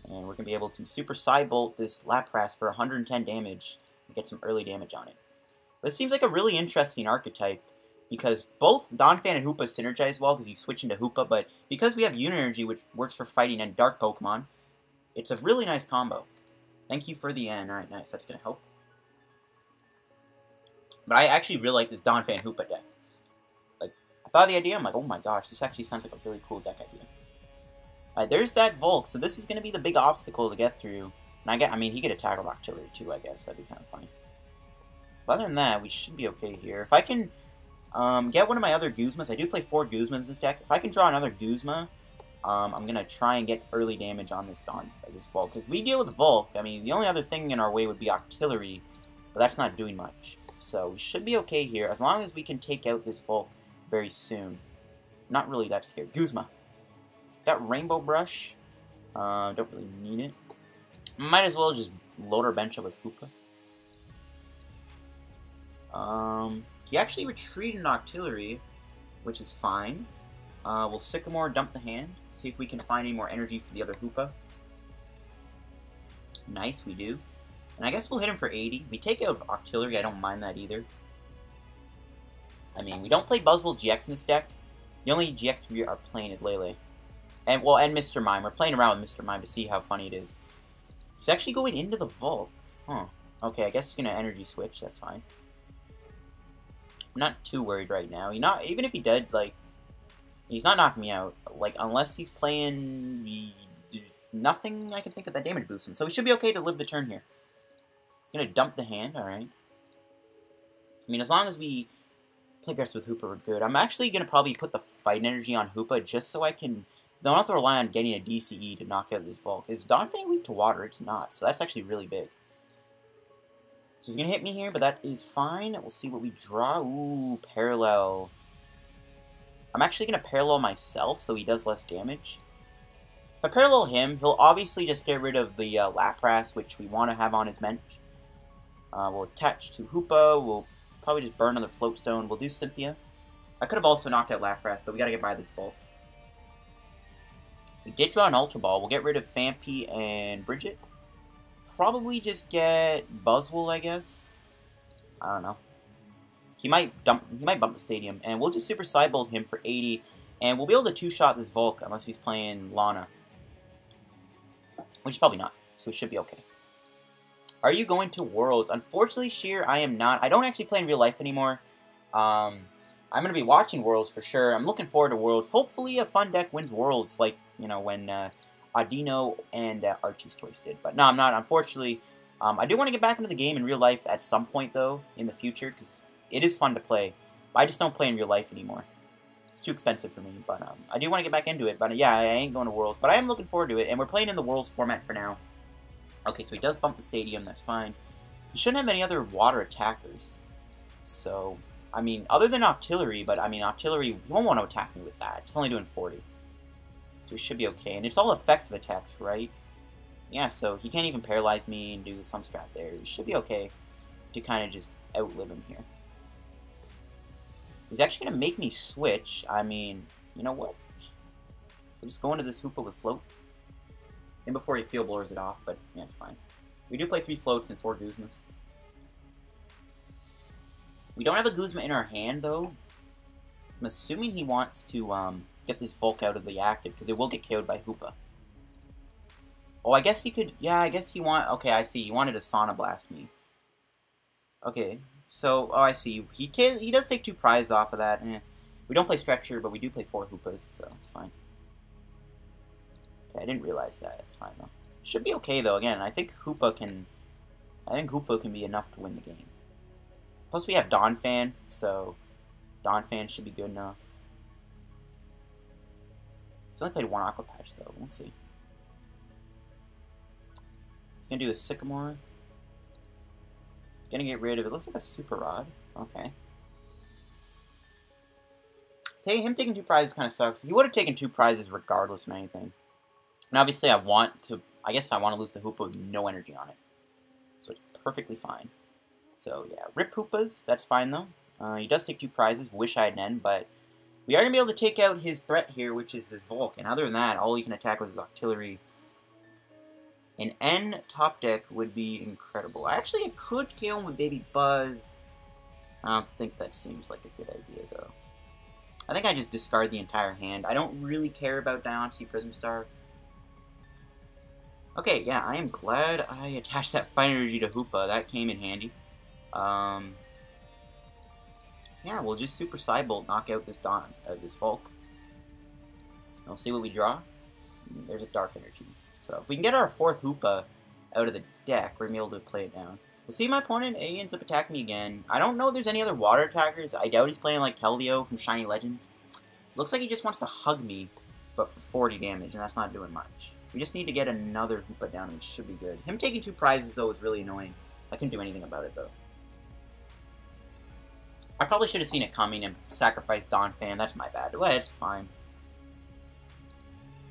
And we're going to be able to Super Side Bolt this Lapras for 110 damage and get some early damage on it. This seems like a really interesting archetype because both Donphan and Hoopa synergize well because you switch into Hoopa, but because we have Unit Energy, which works for fighting and dark Pokemon, it's a really nice combo. Thank you for the N. Alright, nice. That's going to help. But I actually really like this Donphan Hoopa deck. Like, I thought of the idea, I'm like, oh my gosh, this actually sounds like a really cool deck idea. Alright, there's that Volk, so this is going to be the big obstacle to get through. And I mean, he could attack with Artillery too, I guess. That'd be kind of funny. But other than that, we should be okay here. If I can get one of my other Guzmas, I do play 4 Guzmas in this deck. If I can draw another Guzma, I'm going to try and get early damage on this Volk. Because we deal with Volk. I mean, the only other thing in our way would be Artillery, but that's not doing much. So we should be okay here, as long as we can take out this Volk very soon. Not really that scared. Guzma. Got Rainbow Brush. Don't really need it. Might as well just load our bench up with Hoopa. He actually retreated an Artillery, which is fine. We'll Sycamore, dump the hand. See if we can find any more energy for the other Hoopa. Nice, we do. And I guess we'll hit him for 80. We take out Artillery, I don't mind that either. I mean, we don't play Buzzwole GX in this deck. The only GX we are playing is Lele. And, well, and Mr. Mime. We're playing around with Mr. Mime to see how funny it is. He's actually going into the Volk. Huh. Okay, I guess he's going to energy switch. That's fine. I'm not too worried right now. Even if he did, like, he's not knocking me out. Like, unless he's playing... Nothing I can think of that damage boosts him. So we should be okay to live the turn here. He's going to dump the hand. Alright. I mean, as long as we play aggressive with Hoopa, we're good. I'm actually going to probably put the Fight Energy on Hoopa just so I can... Don't have to rely on getting a DCE to knock out this Volk. Is Donphan weak to water? It's not. So that's actually really big. So he's going to hit me here, but that is fine. We'll see what we draw. Ooh, Parallel. I'm actually going to parallel myself so he does less damage. If I parallel him, he'll obviously just get rid of the Lapras, which we want to have on his bench. We'll attach to Hoopa. We'll probably just burn another Float Stone. We'll do Cynthia. I could have also knocked out Lapras, but we got to get by this Volt. We did draw an Ultra Ball. We'll get rid of Phanpy and Brigette. Probably just get Buzzwole, I guess. I don't know. He might bump the stadium, and we'll just Super Cybolt him for 80, and we'll be able to two-shot this Volk unless he's playing Lana. Which is probably not, so we should be okay. Are you going to Worlds? Unfortunately, Sheer, I am not. I don't actually play in real life anymore. I'm going to be watching Worlds for sure. I'm looking forward to Worlds. Hopefully a fun deck wins Worlds, like, you know, when Audino and Archie's Toys did. But no, I'm not. Unfortunately, I do want to get back into the game in real life at some point, though, in the future, because it is fun to play. I just don't play in real life anymore. It's too expensive for me, but I do want to get back into it. But yeah, I ain't going to Worlds, but I am looking forward to it, and we're playing in the Worlds format for now. Okay, so he does bump the stadium, that's fine. He shouldn't have any other water attackers. So, I mean, other than Octillery, but I mean, Octillery, he won't want to attack me with that. It's only doing 40. So he should be okay. And it's all effective attacks, right? Yeah, so he can't even paralyze me and do some strat there. He should be okay to kind of just outlive him here. He's actually going to make me switch. I mean, you know what? We'll just go into this Hoopa with Float. And before he Field Blowers it off, but yeah, it's fine. We do play 3 Floats and 4 Guzmas. We don't have a Guzma in our hand, though. I'm assuming he wants to get this Volk out of the active, because it will get KO'd by Hoopa. Oh, I guess he could... Yeah, I guess he okay, I see. He wanted to Sauna Blast me. Okay, so... Oh, I see. He does take 2 prizes off of that. We don't play Stretcher, but we do play 4 Hoopas, so it's fine. Okay, I didn't realize that. It's fine, though. Should be okay, though. Again, I think Hoopa can be enough to win the game. Plus, we have Donphan, so Donphan should be good enough. He's only played 1 Aqua Patch, though. We'll see. He's going to do a Sycamore. Going to get rid of it. Looks like a Super Rod. Okay. Him taking 2 prizes kind of sucks. He would have taken 2 prizes regardless of anything. And obviously, I guess I want to lose the Hoopa with no energy on it. So it's perfectly fine. So yeah, rip Hoopas, that's fine though. He does take 2 prizes, wish I had an N, but we are going to be able to take out his threat here, which is this Volk. And other than that, all he can attack with is Octillery. An N top deck would be incredible. Actually, I could KO him with Baby Buzz. I don't think that seems like a good idea though. I think I just discard the entire hand. I don't really care about Diancie Prism Star. Okay, yeah, I am glad I attached that Fine Energy to Hoopa. That came in handy. Yeah, we'll just Super Cybolt knock out this this Volk. We'll see what we draw. There's a Dark Energy. So if we can get our 4th Hoopa out of the deck, we're going to be able to play it down. We'll see my opponent. He ends up attacking me again. I don't know if there's any other water attackers. I doubt he's playing like Keldeo from Shiny Legends. Looks like he just wants to hug me, but for 40 damage, and that's not doing much. We just need to get another Hoopa down, and it should be good. Him taking 2 prizes, though, is really annoying. I couldn't do anything about it, though. I probably should have seen it coming and sacrificed Donphan. That's my bad. Well, it's fine.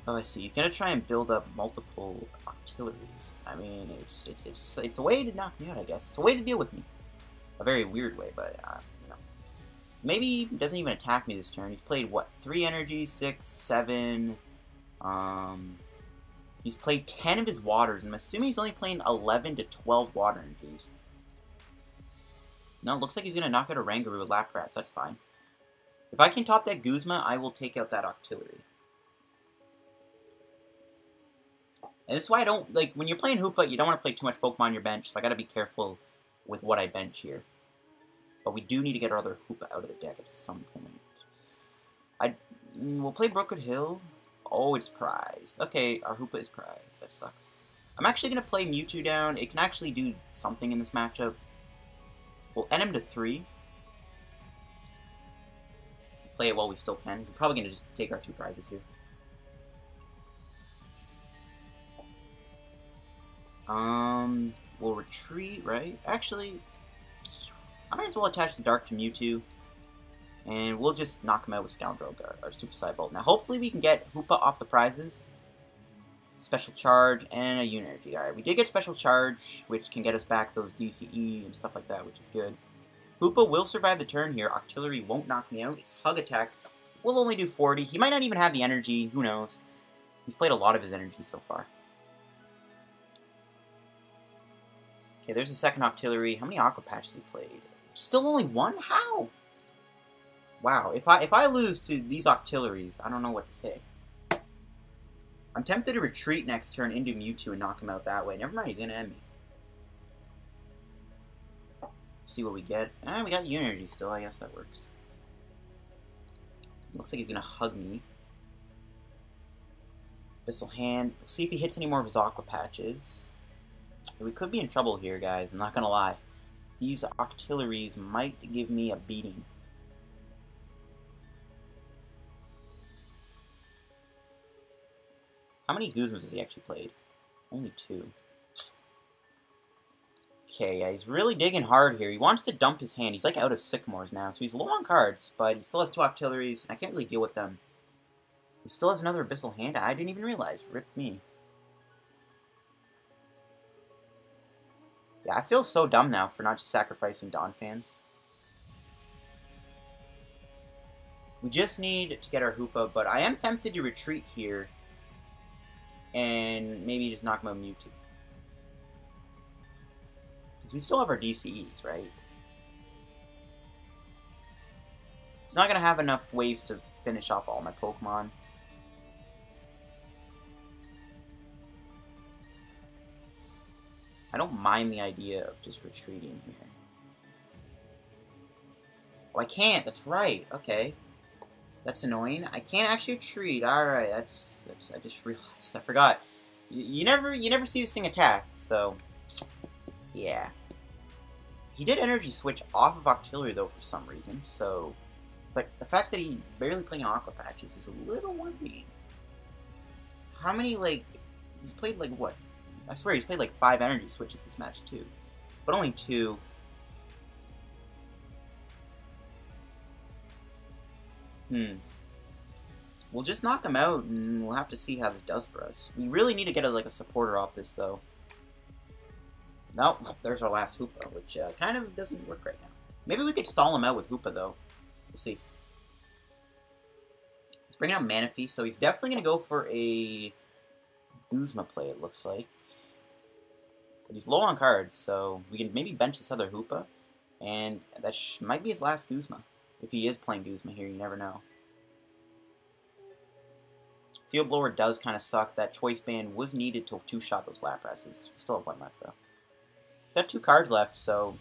Oh, I see. He's going to try and build up multiple Octilleries. I mean, it's a way to knock me out, I guess. It's a way to deal with me. A very weird way, but, you know. Maybe he doesn't even attack me this turn. He's played, what, 3 energies, 6, 7... He's played 10 of his waters, and I'm assuming he's only playing 11 to 12 water energies. No, it looks like he's going to knock out a Oranguru with Lapras. That's fine. If I can top that Guzma, I will take out that Octillery. And this is why I don't, like, when you're playing Hoopa, you don't want to play too much Pokemon on your bench, so I got to be careful with what I bench here. But we do need to get our other Hoopa out of the deck at some point. We'll play Brookwood Hill. Oh, it's prized. Okay, our Hoopa is prized. That sucks. I'm actually going to play Mewtwo down. It can actually do something in this matchup. We'll end him to 3. Play it while we still can. We're probably going to just take our 2 prizes here. We'll retreat, right? Actually, I might as well attach the Dark to Mewtwo. And we'll just knock him out with Scoundrel or Super Cybolt. Now, hopefully we can get Hoopa off the prizes. Special Charge and a Energy. Alright, we did get Special Charge, which can get us back those DCE and stuff like that, which is good. Hoopa will survive the turn here. Octillery won't knock me out. Its Hug Attack will only do 40. He might not even have the energy. Who knows? He's played a lot of his energy so far. Okay, there's the second Octillery. How many Aqua Patches he played? Still only one? How? Wow, if I lose to these Octilleries, I don't know what to say. I'm tempted to retreat next turn into Mewtwo and knock him out that way. Never mind, he's gonna end me. See what we get. We got Energy still, I guess that works. Looks like he's gonna hug me. Abyssal Hand. We'll see if he hits any more of his Aqua Patches. We could be in trouble here, guys, I'm not gonna lie. These Octilleries might give me a beating. How many Guzmas has he actually played? Only 2. Okay, yeah, he's really digging hard here. He wants to dump his hand. He's like out of Sycamores now, so he's low on cards, but he still has 2 Octilleries, and I can't really deal with them. He still has another Abyssal Hand. I didn't even realize. Rip me. Yeah, I feel so dumb now for not just sacrificing Donphan. We just need to get our Hoopa, but I am tempted to retreat here. And maybe just knock him out Mewtwo. Because we still have our DCEs, right? It's not going to have enough ways to finish off all my Pokemon. I don't mind the idea of just retreating here. Oh, I can't. That's right. Okay. That's annoying. I can't actually retreat. Alright, that's I just realized. I forgot. You never see this thing attack, so yeah. He did energy switch off of Octillery though for some reason, so but the fact that he's barely playing Aqua Patches is a little worrying. How many, like, he's played like what? I swear he's played like 5 energy switches this match too. But only 2. We'll just knock him out, and we'll have to see how this does for us. We really need to get a supporter off this, though. Nope, there's our last Hoopa, which kind of doesn't work right now. Maybe we could stall him out with Hoopa, though. We'll see. Let's bring out Manaphy, so he's definitely going to go for a Guzma play, it looks like. But he's low on cards, so we can maybe bench this other Hoopa, and that might be his last Guzma. If he is playing Guzma here, you never know. Field Blower does kind of suck. That Choice Band was needed to 2-shot those Laprases. We still have 1 left, though. He's got 2 cards left, so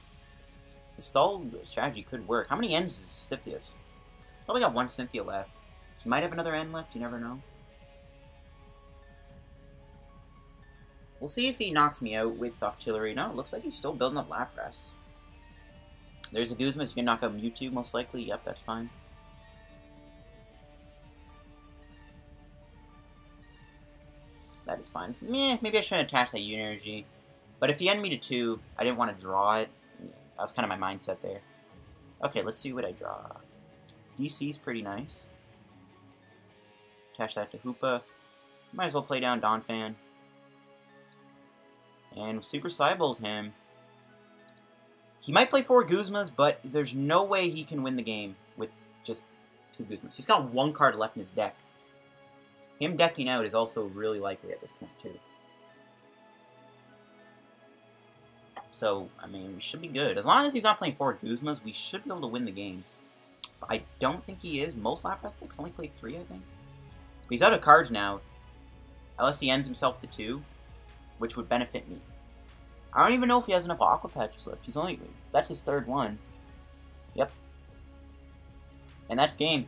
the stall strategy could work. How many ends does Styptius? Probably got 1 Cynthia left. He might have another end left, you never know. We'll see if he knocks me out with Octillery. No, it looks like he's still building up Lapras. There's a Guzma, so you can knock out Mewtwo, most likely. Yep, that's fine. That is fine. Meh, maybe I shouldn't attach that energy. But if he ended me to 2, I didn't want to draw it. That was kind of my mindset there. Okay, let's see what I draw. DC's pretty nice. Attach that to Hoopa. Might as well play down Donphan. And Super Cybolt him. He might play 4 Guzmas, but there's no way he can win the game with just 2 Guzmas. He's got 1 card left in his deck. Him decking out is also really likely at this point, too. So, I mean, we should be good. As long as he's not playing 4 Guzmas, we should be able to win the game. But I don't think he is. Most Lapras decks only play 3, I think. But he's out of cards now. Unless he ends himself to 2, which would benefit me. I don't even know if he has enough Aqua Patches left. He's only... That's his 3rd one. Yep. And that's game.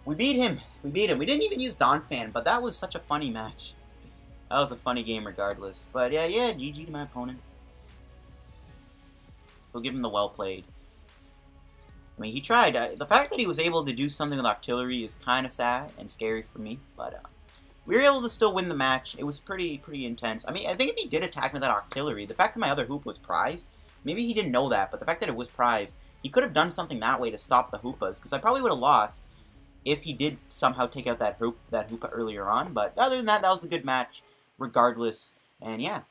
We beat him. We beat him. We didn't even use Donphan, but that was such a funny match. That was a funny game regardless. But yeah, GG to my opponent. We'll give him the well played. I mean, he tried. The fact that he was able to do something with Octillery is kind of sad and scary for me, but... we were able to still win the match. It was pretty intense. I mean, I think if he did attack me with that Octillery, the fact that my other Hoop was prized Maybe he didn't know that, but the fact that it was prized, he could have done something that way to stop the Hoopas, because I probably would have lost if he did somehow take out that Hoopa earlier on. But other than that, that was a good match, regardless. And yeah,